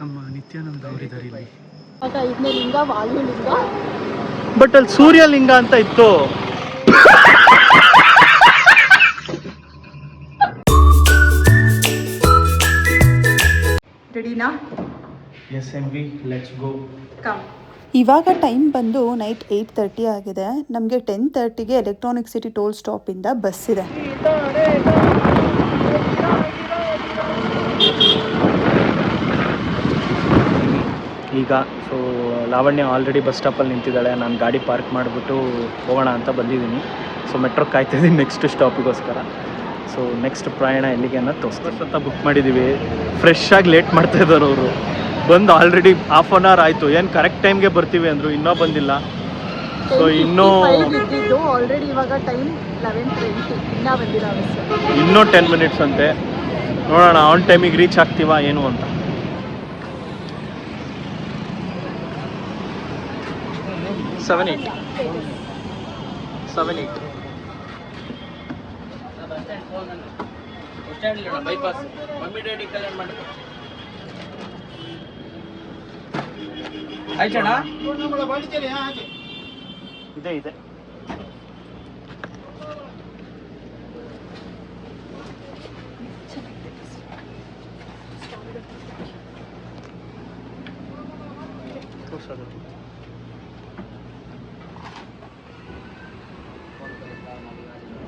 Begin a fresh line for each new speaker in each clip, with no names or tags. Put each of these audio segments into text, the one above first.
ನಮ್ಮ ನಿತ್ಯಾನಂದ ಅವರಿದ್ದಾರೆ ಇಲ್ಲಿ.
ಐದನೇ ಲಿಂಗ ವಾಯುಲಿಂಗ,
ಬಟ್ ಅಲ್ಲಿ ಸೂರ್ಯಲಿಂಗ ಅಂತ ಇತ್ತು.
ರೆಡಿನಾ?
S M V, let's go.
Come.
ಇವಾಗ ಟೈಮ್ ಬಂದು ನೈಟ್ 8:30 ಆಗಿದೆ. ನಮಗೆ 10:30ಗೆ ಎಲೆಕ್ಟ್ರಾನಿಕ್ ಸಿಟಿ ಟೋಲ್ ಸ್ಟಾಪಿಂದ ಬಸ್ ಇದೆ.
ಈಗ ಸೊ ಲಾವಣ್ಯ ಆಲ್ರೆಡಿ ಬಸ್ ಸ್ಟಾಪಲ್ಲಿ ನಿಂತಿದ್ದಾಳೆ. ನಾನು ಗಾಡಿ ಪಾರ್ಕ್ ಮಾಡಿಬಿಟ್ಟು ಹೋಗೋಣ ಅಂತ ಬಂದಿದ್ದೀನಿ. ಸೊ ಮೆಟ್ರೋ ಕಾಯ್ತಿದ್ದೀನಿ ನೆಕ್ಸ್ಟ್ ಸ್ಟಾಪಿಗೋಸ್ಕರ. ಸೊ ನೆಕ್ಸ್ಟ್ ಪ್ರಯಾಣ ಎಲ್ಲಿಗೆ ಅನ್ನೋದು ತೋರಿಸ್ತೀನಿ ಅಂತ ಬುಕ್ ಮಾಡಿದ್ದೀವಿ. ಫ್ರೆಶ್ ಆಗಿ ಲೇಟ್ ಮಾಡ್ತಾಯಿದ್ದಾರೆ ಅವರು. ಬಂದು ಆಲ್ರೆಡಿ ಹಾಫ್ ಆನ್ ಅವರ್ ಆಯಿತು. ಏನು ಕರೆಕ್ಟ್ ಟೈಮ್ಗೆ ಬರ್ತೀವಿ ಅಂದರು, ಇನ್ನೂ ಬಂದಿಲ್ಲ. ಸೊ ಇನ್ನೂ
ಆಲ್ರೆಡಿ ಇವಾಗ ಟೈಮ್ 11:20, ಇನ್ನೂ ಬಂದಿಲ್ಲ ಬಸ್.
ಇನ್ನೂ 10 ಮಿನಿಟ್ಸ್ ಅಂತೆ. ನೋಡೋಣ ಆನ್ ಟೈಮಿಗೆ ರೀಚ್ ಆಗ್ತೀವಾ ಏನು ಅಂತ. ಸೆವೆನ್ ಏಯ್ಟ್ ಬೈಪಾಸ್ ಇದೆ ಇದೆ.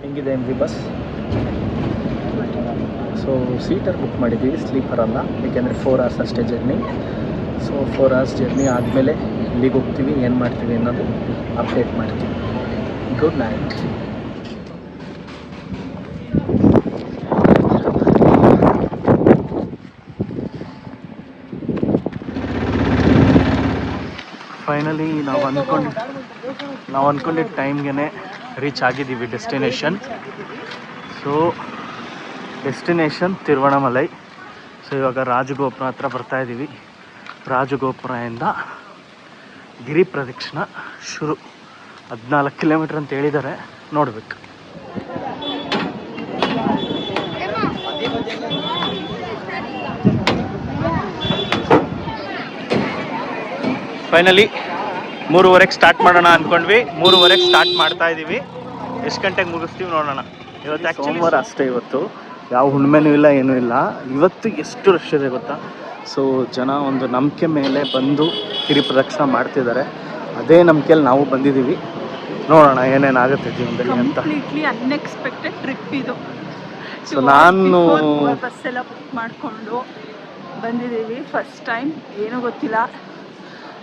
ಹೆಂಗಿದೆ M V bus? So seater book ಮಾಡಿದ್ದೀವಿ, ಸ್ಲೀಪರ್ ಅಲ್ಲ. ಏಕೆಂದರೆ 4 hours ಅಷ್ಟೇ ಜರ್ನಿ. ಸೊ 4 hours ಜರ್ನಿ ಆದಮೇಲೆ ಇಲ್ಲಿಗೆ ಹೋಗ್ತೀವಿ, ಏನು ಮಾಡ್ತೀವಿ ಅನ್ನೋದು ಅಪ್ಡೇಟ್ ಮಾಡ್ತೀವಿ. Good night. ಫೈನಲಿ ನಾವು ಅಂದ್ಕೊಂಡಿದ್ದ ಟೈಮ್ಗೆ ರೀಚ್ ಆಗಿದ್ದೀವಿ destination. So destination Tiruvannamalai. So ಇವಾಗ ರಾಜಗೋಪುರ ಹತ್ರ ಬರ್ತಾಯಿದ್ದೀವಿ. ರಾಜಗೋಪುರದಿಂದ ಗಿರಿ ಪ್ರದಕ್ಷಿಣ ಶುರು. 14 ಕಿಲೋಮೀಟ್ರ್ ಅಂತ ಹೇಳಿದ್ದಾರೆ, ನೋಡಬೇಕು. ಫೈನಲಿ 3:30ಗೆ ಸ್ಟಾರ್ಟ್ ಮಾಡೋಣ ಅಂದ್ಕೊಂಡ್ವಿ. 3:30ಗೆ ಸ್ಟಾರ್ಟ್ ಮಾಡ್ತಾ ಇದ್ದೀವಿ. ಎಷ್ಟು ಗಂಟೆಗೆ ಮುಗಿಸ್ತೀವಿ ನೋಡೋಣ. ಇವತ್ತು ಆ್ಯಕ್ಚುಲಿ ಸೋಮವಾರ ಅಷ್ಟೇ. ಇವತ್ತು ಯಾವ ಹುಣ್ಮೆನೂ ಇಲ್ಲ, ಏನೂ ಇಲ್ಲ. ಇವತ್ತು ಎಷ್ಟು ರಶ್ ಇದೆ ಗೊತ್ತಾ? ಸೊ ಜನ ಒಂದು ನಂಬಿಕೆ ಮೇಲೆ ಬಂದು ಗಿರಿ ಪ್ರದಕ್ಷಿಣೆ ಮಾಡ್ತಿದ್ದಾರೆ. ಅದೇ ನಂಬಿಕೆಯಲ್ಲಿ ನಾವು ಬಂದಿದ್ದೀವಿ. ನೋಡೋಣ ಏನೇನಾಗುತ್ತೆ ಜೀವನದಲ್ಲಿ ಅಂತ.
ಕಂಪ್ಲೀಟ್ಲಿ ಅನ್ಎಕ್ಸ್ಪೆಕ್ಟೆಡ್ ಟ್ರಿಪ್ ಇದು.
ಸೊ ನಾನು
ಬಸ್ ಎಲ್ಲ ಬುಕ್ ಮಾಡಿಕೊಂಡು ಬಂದಿದ್ದೀವಿ. ಫಸ್ಟ್ ಟೈಮ್, ಏನೂ ಗೊತ್ತಿಲ್ಲ,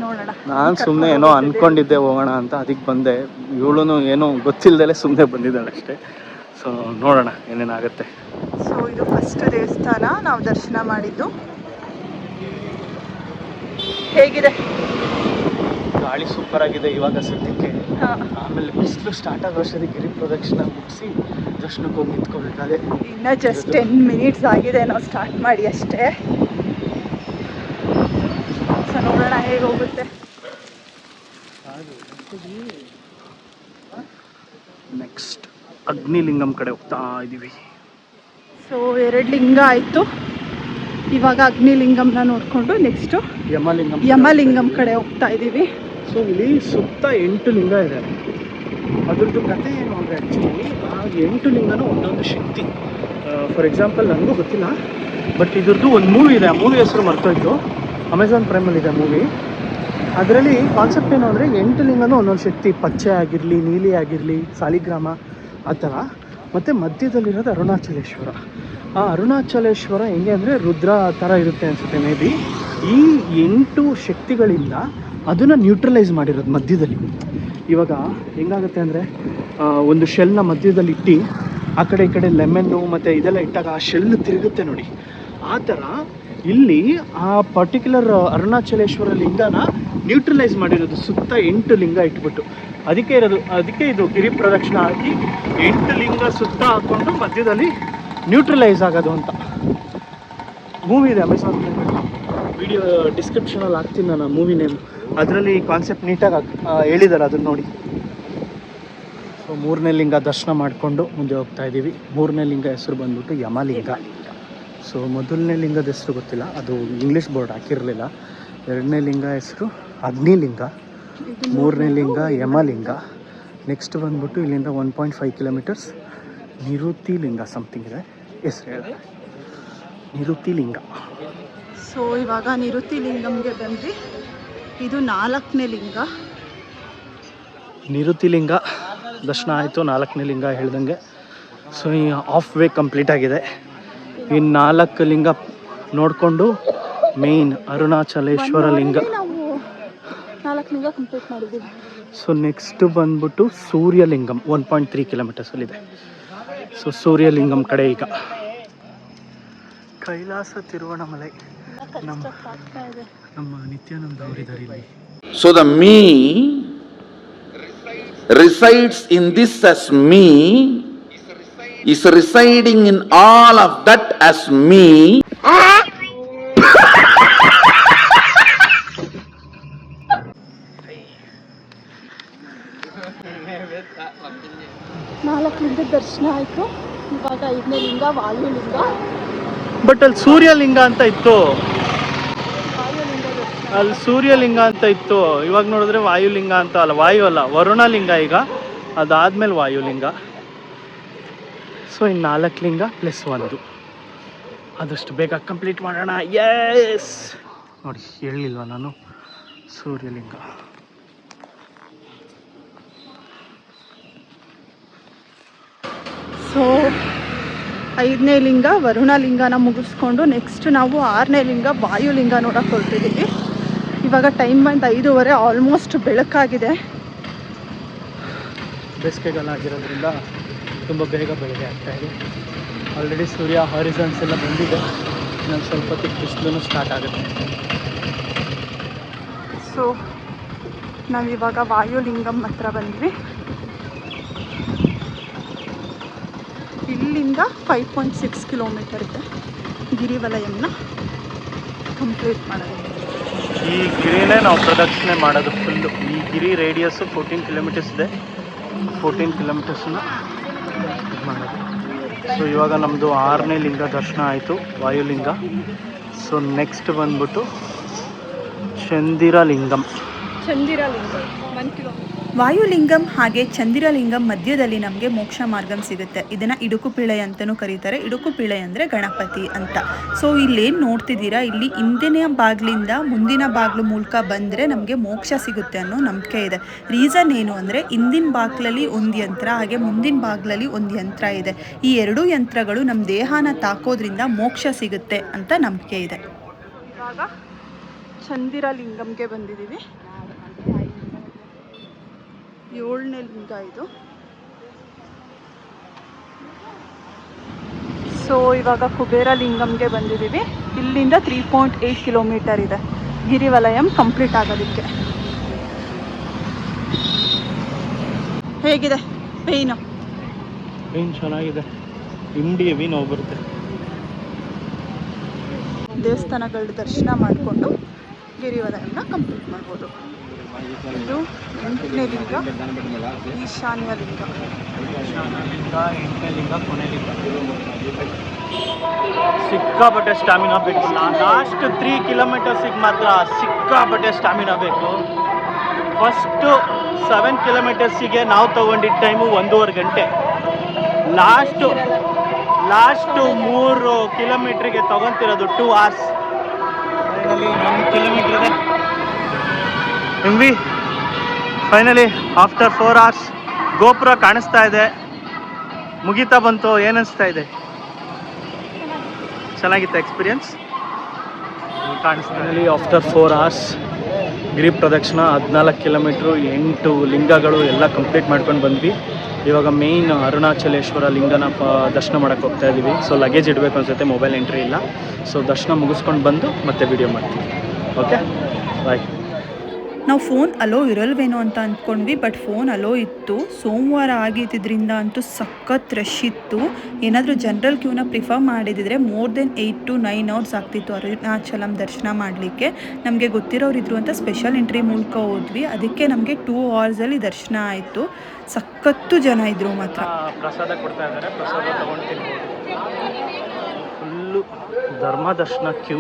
ನೋಡೋಣ.
ನಾನು ಸುಮ್ಮನೆ ಏನೋ ಅಂದ್ಕೊಂಡಿದ್ದೆ ಹೋಗೋಣ ಅಂತ, ಅದಕ್ಕೆ ಬಂದೆ. ಇವಳು ಏನೋ ಗೊತ್ತಿಲ್ಲದಲೇ ಸುಮ್ಮನೆ ಬಂದಿದ್ದಾಳೆ ಅಷ್ಟೇ. ಸೊ ನೋಡೋಣ ಏನೇನಾಗುತ್ತೆ.
ಸೊ ಇದು ಫಸ್ಟ್ ದೇವಸ್ಥಾನ ನಾವು ದರ್ಶನ ಮಾಡಿದ್ದು. ಹೇಗಿದೆ?
ಗಾಳಿ ಸೂಪರ್ ಆಗಿದೆ ಇವಾಗ ಸದ್ಯಕ್ಕೆ. ಆಮೇಲೆ ಬಿಸಿಲು ಸ್ಟಾರ್ಟ್ ಆಗೋ ಅಷ್ಟೊತ್ತಿಗೆ ಗಿರಿ ಪ್ರದಕ್ಷಿಣೆ ಮುಗಿಸಿ ದರ್ಶನಕ್ಕೆ ಹೋಗಿ ನಿಂತ್ಕೋಬೇಕಾದ್ರೆ
ಇನ್ನು ಜಸ್ಟ್ 10 ಮಿನಿಟ್ಸ್ ಆಗಿದೆ ನಾವು ಸ್ಟಾರ್ಟ್ ಮಾಡಿ ಅಷ್ಟೇ. ಸೊ ನೋಡೋಣ ಹೇಗೆ ಹೋಗುತ್ತೆ.
ನೆಕ್ಸ್ಟ್ ಅಗ್ನಿಲಿಂಗಂ ಕಡೆ ಹೋಗ್ತಾ ಇದ್ದೀವಿ.
ಸೊ 2 ಲಿಂಗ ಆಯಿತು. ಇವಾಗ ಅಗ್ನಿಲಿಂಗಂನ ನೋಡಿಕೊಂಡು ನೆಕ್ಸ್ಟು ಯಮಲಿಂಗಂ ಕಡೆ ಹೋಗ್ತಾ ಇದ್ದೀವಿ.
ಸೊ ಇಲ್ಲಿ ಸುತ್ತ 8 ಲಿಂಗ ಇದೆ. ಅದ್ರದ್ದು ಕತೆ ಏನು ಅಂದರೆ ಆ್ಯಕ್ಚುಲಿ ಆ 8 ಲಿಂಗನೂ ಒಂದೊಂದು ಶಕ್ತಿ. ಫಾರ್ ಎಕ್ಸಾಂಪಲ್ ನನಗೂ ಗೊತ್ತಿಲ್ಲ, ಬಟ್ ಇದ್ರದ್ದು ಒಂದು ಮೂವಿ ಇದೆ. ಆ ಮೂವಿ ಹೆಸರು ಮರ್ತೋಯ್ತು. ಅಮೆಝಾನ್ ಪ್ರೈಮಲ್ಲಿದೆ ಮೂವಿ. ಅದರಲ್ಲಿ ಕಾನ್ಸೆಪ್ಟ್ ಏನು ಅಂದರೆ 8 ಲಿಂಗನೂ ಒಂದೊಂದು ಶಕ್ತಿ. ಪಚ್ಚೆ ಆಗಿರಲಿ, ನೀಲಿ ಆಗಿರಲಿ, ಸಾಲಿಗ್ರಾಮ ಆ ಥರ. ಮತ್ತು ಮಧ್ಯದಲ್ಲಿರೋದು ಅರುಣಾಚಲೇಶ್ವರ. ಆ ಅರುಣಾಚಲೇಶ್ವರ ಹೆಂಗೆ ಅಂದರೆ ರುದ್ರ ಥರ ಇರುತ್ತೆ ಅನಿಸುತ್ತೆ ಮೇ ಬಿ. ಈ 8 ಶಕ್ತಿಗಳಿಂದ ಅದನ್ನು ನ್ಯೂಟ್ರಲೈಸ್ ಮಾಡಿರೋದು ಮಧ್ಯದಲ್ಲಿ. ಇವಾಗ ಹೆಂಗಾಗುತ್ತೆ ಅಂದರೆ ಒಂದು ಶೆಲ್ನ ಮಧ್ಯದಲ್ಲಿ ಇಟ್ಟು ಆ ಕಡೆ ಈ ಕಡೆ ಲೆಮನ್ನು ಮತ್ತು ಇದೆಲ್ಲ ಇಟ್ಟಾಗ ಆ ಶೆಲ್ ತಿರುಗುತ್ತೆ ನೋಡಿ. ಆ ಥರ ಇಲ್ಲಿ ಆ ಪರ್ಟಿಕ್ಯುಲರ್ ಅರುಣಾಚಲೇಶ್ವರ ಲಿಂಗನ ನ್ಯೂಟ್ರಲೈಸ್ ಮಾಡಿರೋದು ಸುತ್ತ 8 ಲಿಂಗ ಇಟ್ಬಿಟ್ಟು. ಅದಕ್ಕೆ ಇದು ಗಿರಿ ಪ್ರದಕ್ಷಿಣೆ ಹಾಕಿ 8 ಲಿಂಗ ಸುತ್ತ ಹಾಕ್ಕೊಂಡು ಮಧ್ಯದಲ್ಲಿ ನ್ಯೂಟ್ರಲೈಸ್ ಆಗೋದು ಅಂತ. ಮೂವಿ ಇದೆ ಅಮೆಝಾನ್ ವಿಡಿಯೋ ಡಿಸ್ಕ್ರಿಪ್ಷನಲ್ಲಿ ಹಾಕ್ತೀನಿ ನಾನು ಮೂವಿ ನೇಮ್. ಅದರಲ್ಲಿ ಕಾನ್ಸೆಪ್ಟ್ ನೀಟಾಗಿ ಹೇಳಿದ್ದಾರೆ, ಅದನ್ನು ನೋಡಿ. ಸೊ 3ನೇ ಲಿಂಗ ದರ್ಶನ ಮಾಡಿಕೊಂಡು ಮುಂದೆ ಹೋಗ್ತಾ ಇದ್ದೀವಿ. 3ನೇ ಲಿಂಗ ಹೆಸರು ಬಂದ್ಬಿಟ್ಟು ಯಮಲಿಂಗ. ಸೊ ಮೊದಲನೇ ಲಿಂಗದ ಹೆಸರು ಗೊತ್ತಿಲ್ಲ, ಅದು ಇಂಗ್ಲೀಷ್ ಬೋರ್ಡ್ ಹಾಕಿರಲಿಲ್ಲ. ಎರಡನೇ ಲಿಂಗ ಹೆಸರು ಅಗ್ನಿಲಿಂಗ, ಮೂರನೇ ಲಿಂಗ ಯಮಲಿಂಗ. ನೆಕ್ಸ್ಟ್ ಬಂದ್ಬಿಟ್ಟು ಇಲ್ಲಿಂದ 1.5 ಕಿಲೋಮೀಟರ್ಸ್ ನಿರುತಿ ಲಿಂಗ ಸಮಥಿಂಗ್ ಇದೆ, ಹೆಸರು ಹೇಳಿ ನಿರುತಿ ಲಿಂಗ.
ಸೊ ಇವಾಗ ನಿರುತಿ ಲಿಂಗಂಗೆ ಬಂದ್ವಿ. ಇದು 4ನೇ ಲಿಂಗ.
ನಿರುತಿ ಲಿಂಗ ದರ್ಶನ ಆಯಿತು, 4ನೇ ಲಿಂಗ ಹೇಳ್ದಂಗೆ. ಸೊ ಈ ಹಾಫ್ ವೇ ಕಂಪ್ಲೀಟ್ ಆಗಿದೆ. ಈ 4 ಲಿಂಗ ನೋಡಿಕೊಂಡು ಮೇಯ್ನ್ ಅರುಣಾಚಲೇಶ್ವರ ಲಿಂಗ.
ನಾವು 4 ಲಿಂಗ ಕಂಪ್ಲೀಟ್ ಮಾಡಿದ್ದೀವಿ.
ಸೊ ನೆಕ್ಸ್ಟ್ ಬಂದ್ಬಿಟ್ಟು ಸೂರ್ಯಲಿಂಗಂ 1.3 ಕಿಲೋಮೀಟರ್ಸಲ್ಲಿದೆ. ಸೊ ಸೂರ್ಯಲಿಂಗಂ ಕಡೆ ಈಗ ಕೈಲಾಸ ತಿರುವಣಮಲೈ. ನಮ್ಮ ನಿತ್ಯಾನಂದ ಅವರಿದ್ದಾರೆ ಇಲ್ಲಿ.
So the me resides in this as me, is residing in all of that as me.
ನಾಲ್ಕು ಲಿಂಗದ ದರ್ಶನ ಆಯಿತು. ಇವಾಗ 5ನೇ ಲಿಂಗ ವಾಯುಲಿಂಗ.
ಬಟ್ ಅಲ್ಲಿ ಸೂರ್ಯಲಿಂಗ ಅಂತ ಇತ್ತು, ಅಲ್ಲಿ ಸೂರ್ಯಲಿಂಗ ಅಂತ ಇತ್ತು. ಇವಾಗ ನೋಡಿದ್ರೆ ವಾಯುಲಿಂಗ ಅಂತ ಅಲ್ಲ, ವಾಯು ಅಲ್ಲ, ವರುಣಲಿಂಗ ಈಗ. ಅದಾದ್ಮೇಲೆ ವಾಯುಲಿಂಗ. ಸೊ ಇನ್ನು 4 ಲಿಂಗ ಪ್ಲಸ್ 1 ಆದಷ್ಟು ಬೇಗ ಕಂಪ್ಲೀಟ್ ಮಾಡೋಣ. ಎಸ್ ನೋಡಿ, ಹೇಳಲಿಲ್ವ ನಾನು, ಸೂರ್ಯಲಿಂಗ.
ಸೊ 5ನೇ ಲಿಂಗ ವರುಣಲಿಂಗನ ಮುಗಿಸ್ಕೊಂಡು ನೆಕ್ಸ್ಟ್ ನಾವು 6ನೇ ಲಿಂಗ ವಾಯುಲಿಂಗ ನೋಡಕ್ಕೆ ಹೊರಟಿದ್ದೀವಿ. ಇವಾಗ ಟೈಮ್ ಬಂದು 5:30, ಆಲ್ಮೋಸ್ಟ್ ಬೆಳಕಾಗಿದೆ.
ಬೇಸಿಗೆಗಾಲ ಆಗಿರೋದ್ರಿಂದ ತುಂಬ ಬೇಗ ಬೆಳಗ್ಗೆ ಆಗ್ತಾಯಿದೆ. ಆಲ್ರೆಡಿ ಸೂರ್ಯ ಹಾರಿಸನ್ಸ್ ಎಲ್ಲ ಬಂದಿದೆ. ಇನ್ನೊಂದು ಸ್ವಲ್ಪ ಹೊತ್ತಿಗೆ ಬಿಸಿಲು ಸ್ಟಾರ್ಟ್ ಆಗುತ್ತೆ.
ಸೊ ನಾವಿವಾಗ ವಾಯುಲಿಂಗಂ ಹತ್ರ ಬಂದ್ವಿ. ಇಲ್ಲಿಂದ 5.6 ಕಿಲೋಮೀಟರ್ ಇದೆ. ಗಿರಿವಲಯಂನ ಕಂಪ್ಲೀಟ್ ಮಾಡೋದು.
ಈ ಗಿರಿನೇ ನಾವು ಪ್ರದಕ್ಷಿಣೆ ಮಾಡೋದು ಫುಲ್ಲು. ಈ ಗಿರಿ ರೇಡಿಯಸ್ಸು 14 ಕಿಲೋಮೀಟರ್ಸ್ ಇದೆ. 14 ಕಿಲೋಮೀಟರ್ಸನ್ನ ಇದು ಮಾಡೋದು. ಸೊ ಇವಾಗ ನಮ್ಮದು 6ನೇ ಲಿಂಗ ದರ್ಶನ ಆಯಿತು, ವಾಯುಲಿಂಗ. ಸೊ ನೆಕ್ಸ್ಟ್ ಬಂದ್ಬಿಟ್ಟು ಚಂದಿರಲಿಂಗಂ.
1 ಕಿಲೋಮೀಟರ್.
ವಾಯುಲಿಂಗಂ ಹಾಗೆ ಚಂದಿರಲಿಂಗಂ ಮಧ್ಯದಲ್ಲಿ ನಮಗೆ ಮೋಕ್ಷ ಮಾರ್ಗಂ ಸಿಗುತ್ತೆ. ಇದನ್ನು ಇಡುಕುಪಿಳೈ ಅಂತಲೂ ಕರೀತಾರೆ. ಇಡುಕುಪಿಳೈ ಅಂದರೆ ಗಣಪತಿ ಅಂತ. ಸೊ ಇಲ್ಲೇನು ನೋಡ್ತಿದ್ದೀರಾ, ಇಲ್ಲಿ ಹಿಂದಿನ ಬಾಗಿಲಿಂದ ಮುಂದಿನ ಬಾಗಿಲು ಮೂಲಕ ಬಂದರೆ ನಮಗೆ ಮೋಕ್ಷ ಸಿಗುತ್ತೆ ಅನ್ನೋ ನಂಬಿಕೆ ಇದೆ. ರೀಸನ್ ಏನು ಅಂದರೆ, ಹಿಂದಿನ ಬಾಗಿಲಲ್ಲಿ ಒಂದು ಯಂತ್ರ ಹಾಗೆ ಮುಂದಿನ ಬಾಗಿಲಲ್ಲಿ ಒಂದು ಯಂತ್ರ ಇದೆ. ಈ 2 ಯಂತ್ರಗಳು ನಮ್ಮ ದೇಹನ ತಾಕೋದ್ರಿಂದ ಮೋಕ್ಷ ಸಿಗುತ್ತೆ ಅಂತ ನಂಬಿಕೆ ಇದೆ.
ಇವಾಗ ಚಂದಿರಲಿಂಗಂಗೆ ಬಂದಿದ್ದೀವಿ. 7ನೇ ಲಿಂಗ ಇದು. ಸೊ ಇವಾಗ ಕುಬೇರಲಿಂಗಂಗೆ ಬಂದಿದ್ದೀವಿ. ಇಲ್ಲಿಂದ 3.8 ಕಿಲೋಮೀಟರ್ ಇದೆ ಗಿರಿವಲಯಂ ಕಂಪ್ಲೀಟ್ ಆಗೋದಕ್ಕೆ. ಹೇಗಿದೆ ಪೇಯ್ನು?
ಪೇಯ್ನ್ ಚೆನ್ನಾಗಿದೆ. ಹಿಂಡಿ ಹೆವಿ ನೋವು ಬರುತ್ತೆ.
ದೇವಸ್ಥಾನಗಳ ದರ್ಶನ ಮಾಡಿಕೊಂಡು ಗಿರಿವಲಯಂನ ಕಂಪ್ಲೀಟ್ ಮಾಡ್ಬೋದು. ಇದು 8ನೇ ಲಿಂಗ ಈಶಾನ್ಯ ಲಿಂಗ.
8ನೇ ಲಿಂಗ ಕೊನೆ ಲಿಂಗ. ಸಿಕ್ಕಾಪಟ್ಟೆ ಸ್ಟಾಮಿನಾ ಬೇಕು. ಲಾಸ್ಟ್ 3 ಕಿಲೋಮೀಟರ್ಸಿಗೆ ಮಾತ್ರ ಸಿಕ್ಕಾಪಟ್ಟೆ ಸ್ಟಾಮಿನಾ ಬೇಕು. ಫಸ್ಟು 7 ಕಿಲೋಮೀಟರ್ಸಿಗೆ ನಾವು ತೊಗೊಂಡಿದ್ದ ಟೈಮು 1.5 ಗಂಟೆ. ಲಾಸ್ಟು 3 ಕಿಲೋಮೀಟ್ರಿಗೆ ತೊಗೊತಿರೋದು 2 hours. ಫೈನಲಿ 1 ಕಿಲೋಮೀಟ್ರ್ ಇದೆ. ನಿಮ್ವಿ ಫೈನಲಿ ಆಫ್ಟರ್ 4 hours ಗೋಪುರ ಕಾಣಿಸ್ತಾ ಇದೆ. ಮುಗಿತಾ ಬಂತು. ಏನನ್ನಿಸ್ತಾ ಇದೆ? ಚೆನ್ನಾಗಿತ್ತು ಎಕ್ಸ್ಪೀರಿಯನ್ಸ್. ಕಾಣಿಸ್ತಾ ಆಫ್ಟರ್ 4 hours ಗಿರಿ ಪ್ರದಕ್ಷಿಣ 14 ಕಿಲೋಮೀಟ್ರು 8 ಲಿಂಗಗಳು ಎಲ್ಲ ಕಂಪ್ಲೀಟ್ ಮಾಡ್ಕೊಂಡು ಬಂದ್ವಿ. ಇವಾಗ ಮೇಯ್ನ್ ಅರುಣಾಚಲೇಶ್ವರ ಲಿಂಗನ ದರ್ಶನ ಮಾಡೋಕ್ಕೆ ಹೋಗ್ತಾ ಇದ್ದೀವಿ. ಸೊ ಲಗೇಜ್ ಇಡಬೇಕು ಅನ್ಸುತ್ತೆ, ಮೊಬೈಲ್ ಎಂಟ್ರಿ ಇಲ್ಲ. ಸೊ ದರ್ಶನ ಮುಗಿಸ್ಕೊಂಡು ಬಂದು ಮತ್ತೆ ವಿಡಿಯೋ ಮಾಡ್ತೀವಿ. ಓಕೆ, ಬಾಯ್.
ನಾವು ಫೋನ್ ಅಲೋ ಇರಲ್ವೇನೋ ಅಂತ ಅಂದ್ಕೊಂಡ್ವಿ, ಬಟ್ ಫೋನ್ ಅಲೋ ಇತ್ತು. ಸೋಮವಾರ ಆಗಿದ್ದರಿಂದ ಅಂತೂ ಸಖತ್ ರಶ್ ಇತ್ತು. ಏನಾದರೂ ಜನರಲ್ ಕ್ಯೂನ ಪ್ರಿಫರ್ ಮಾಡಿದಿದ್ರೆ ಮೋರ್ ದೆನ್ 8 to 9 hours ಆಗ್ತಿತ್ತು ಅರುಣಾಚಲಂ ದರ್ಶನ ಮಾಡಲಿಕ್ಕೆ. ನಮಗೆ ಗೊತ್ತಿರೋರು ಇದ್ರು ಅಂತ ಸ್ಪೆಷಲ್ ಎಂಟ್ರಿ ಮೂಲಕ ಹೋದ್ವಿ. ಅದಕ್ಕೆ ನಮಗೆ 2 hours ದರ್ಶನ ಆಯಿತು. ಸಖತ್ತು ಜನ ಇದ್ರು ಮಾತ್ರ.
ಪ್ರಸಾದ ಕೊಡ್ತಾ ಇದ್ದಾರೆ, ಪ್ರಸಾದ ತಗೊಂಡು ತಿನ್ಬೋದು. ಫುಲ್ಲು ಧರ್ಮ ದರ್ಶನ ಕ್ಯೂ.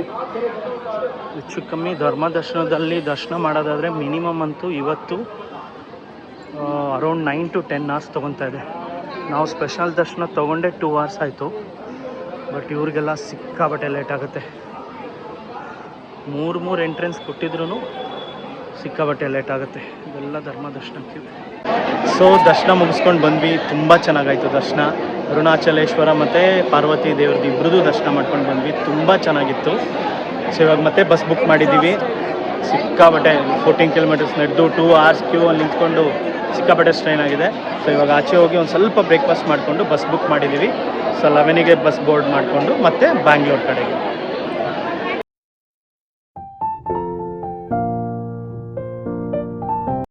ಹೆಚ್ಚು ಕಮ್ಮಿ ಧರ್ಮ ದರ್ಶನದಲ್ಲಿ ದರ್ಶನ ಮಾಡೋದಾದರೆ ಮಿನಿಮಮ್ ಅಂತೂ ಇವತ್ತು ಅರೌಂಡ್ 9 to 10 hours ತೊಗೊತಾ ಇದೆ. ನಾವು ಸ್ಪೆಷಲ್ ದರ್ಶನ ತೊಗೊಂಡೇ 2 hours ಆಯಿತು. ಬಟ್ ಇವ್ರಿಗೆಲ್ಲ ಸಿಕ್ಕಾಬಟ್ಟೆ ಲೇಟ್ ಆಗುತ್ತೆ. ಮೂರು ಎಂಟ್ರೆನ್ಸ್ ಕೊಟ್ಟಿದ್ರೂ ಸಿಕ್ಕಾಬಟ್ಟೆ ಲೇಟ್ ಆಗುತ್ತೆ. ಇದೆಲ್ಲ ಧರ್ಮ ದರ್ಶನ ಕ್ಯೂ. ಸೊ ದರ್ಶನ ಮುಗಿಸ್ಕೊಂಡು ಬಂದ್ವಿ. ತುಂಬ ಚೆನ್ನಾಗಾಯಿತು ದರ್ಶನ. ಅರುಣಾಚಲೇಶ್ವರ ಮತ್ತು ಪಾರ್ವತಿ ದೇವ್ರದ್ದು ಇಬ್ಬರದು ದರ್ಶನ ಮಾಡ್ಕೊಂಡು ಬಂದ್ವಿ. ತುಂಬ ಚೆನ್ನಾಗಿತ್ತು. ಸೊ ಇವಾಗ ಮತ್ತೆ ಬಸ್ ಬುಕ್ ಮಾಡಿದ್ದೀವಿ. ಸಿಕ್ಕಾಬಟ್ಟೆ 14 kilometers ನಡೆದು 2 hours ಕ್ಯೂ ಅಲ್ಲಿ ನಿಂತ್ಕೊಂಡು ಸಿಕ್ಕಾಬಟ್ಟೆ ಸ್ಟ್ರೈನ್ ಆಗಿದೆ. ಸೊ ಇವಾಗ ಆಚೆ ಹೋಗಿ ಒಂದು ಸ್ವಲ್ಪ ಬ್ರೇಕ್ಫಾಸ್ಟ್ ಮಾಡಿಕೊಂಡು ಬಸ್ ಬುಕ್ ಮಾಡಿದ್ದೀವಿ. ಸೊ 11ಗೆ ಬಸ್ ಬೋರ್ಡ್ ಮಾಡಿಕೊಂಡು ಮತ್ತೆ ಬ್ಯಾಂಗ್ಳೂರ್ ಕಡೆಗೆ.